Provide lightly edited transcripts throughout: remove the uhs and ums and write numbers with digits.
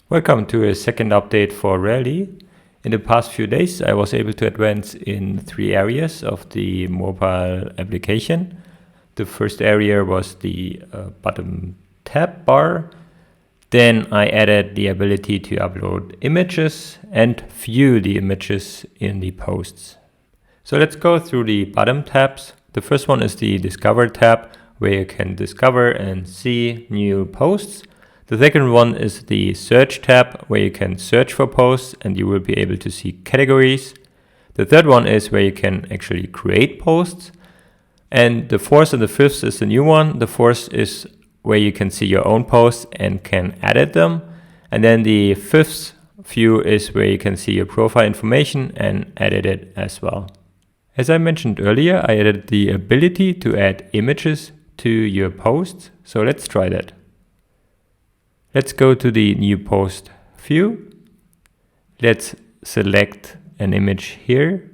Welcome to a second update for Rally. In the past few days, I was able to advance in 3 areas of the mobile application. The first area was the bottom tab bar. Then I added the ability to upload images and view the images in the posts. So let's go through the bottom tabs. The first one is the Discover tab, where you can discover and see new posts. The second one is the Search tab, where you can search for posts and you will be able to see categories. The third one is where you can actually create posts. And the fourth and the fifth is the new one. The fourth is where you can see your own posts and can edit them. And then the fifth view is where you can see your profile information and edit it as well. As I mentioned earlier, I added the ability to add images to your posts. So let's try that. Let's go to the new post view. Let's select an image here.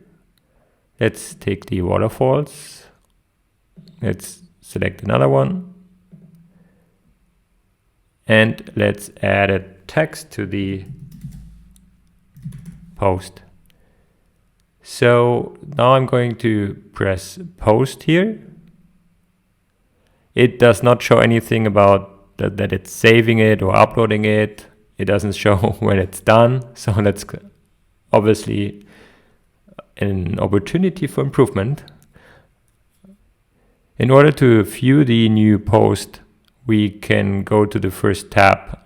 Let's take the waterfalls. Let's select another one. And let's add a text to the post. So now I'm going to press post here. It does not show anything about that it's saving it or uploading it. It doesn't show when it's done. So that's obviously an opportunity for improvement. In order to view the new post, we can go to the first tab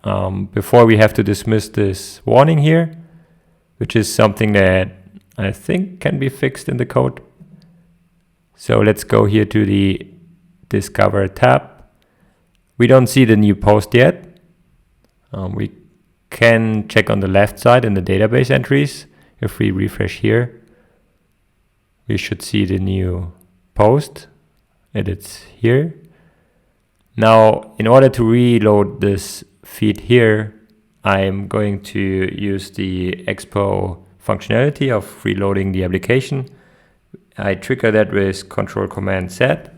before we have to dismiss this warning here, which is something that I think can be fixed in the code. So let's go here to the Discover tab. We don't see the new post yet. We can check on the left side in the database entries. If we refresh here, we should see the new post, and it's here. Now, in order to reload this feed here, I'm going to use the Expo functionality of reloading the application. I trigger that with Control-Command-Z.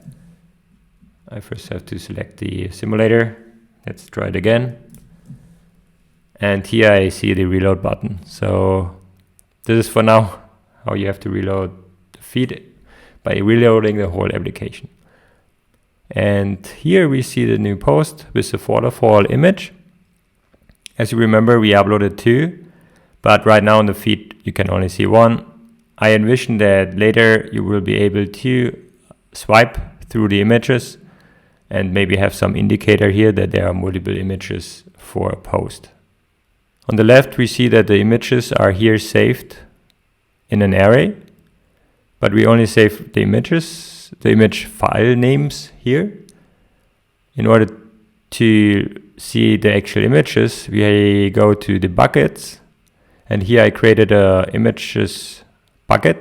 I first have to select the simulator. Let's try it again. And here I see the reload button. So this is for now how you have to reload the feed by reloading the whole application. And here we see the new post with the waterfall image. As you remember, we uploaded 2, but right now in the feed you can only see 1. I envision that later you will be able to swipe through the images and maybe have some indicator here that there are multiple images for a post. On the left, we see that the images are here saved in an array, but we only save the images, the image file names here. In order to see the actual images, we go to the buckets, and here I created a images bucket,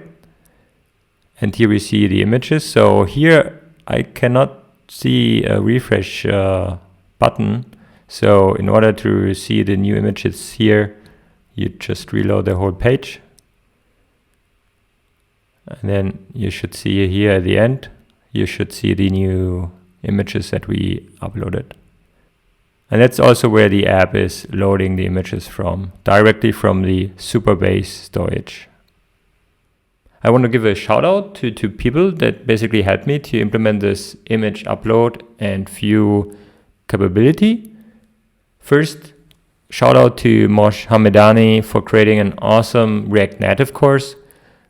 and here we see the images. So here I cannot see a refresh button. So in order to see the new images here, you just reload the whole page. And then you should see here at the end, you should see the new images that we uploaded. And that's also where the app is loading the images from, directly from the Supabase storage. I want to give a shout out to 2 people that basically helped me to implement this image upload and view capability. First, shout out to Mosh Hamedani for creating an awesome React Native course,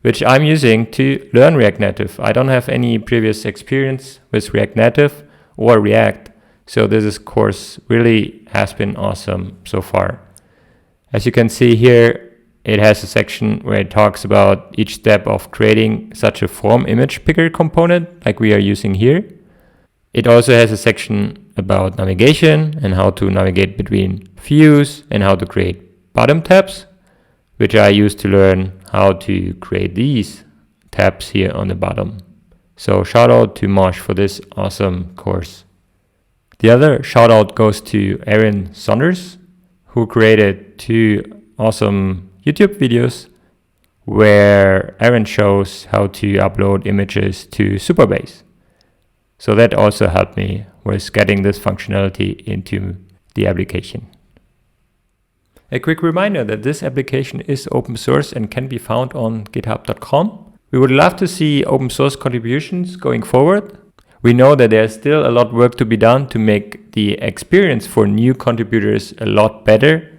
which I'm using to learn React Native. I don't have any previous experience with React Native or React, so this course really has been awesome so far. As you can see here, it has a section where it talks about each step of creating such a form image picker component like we are using here. It also has a section about navigation and how to navigate between views and how to create bottom tabs, which I use to learn how to create these tabs here on the bottom. So shout out to Mosh for this awesome course. The other shout out goes to Aaron Saunders, who created 2 awesome YouTube videos where Aaron shows how to upload images to Supabase. So that also helped me with getting this functionality into the application. A quick reminder that this application is open source and can be found on github.com. We would love to see open source contributions going forward. We know that there's still a lot of work to be done to make the experience for new contributors a lot better.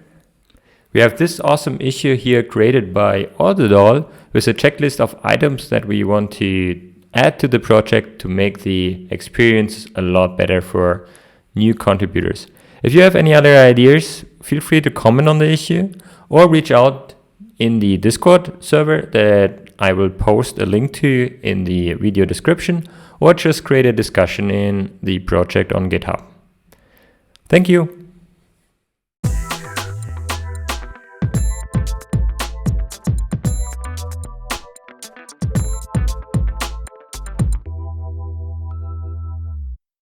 We have this awesome issue here created by Autodoll with a checklist of items that we want to add to the project to make the experience a lot better for new contributors. If you have any other ideas, feel free to comment on the issue or reach out in the Discord server that I will post a link to in the video description, or just create a discussion in the project on GitHub. Thank you.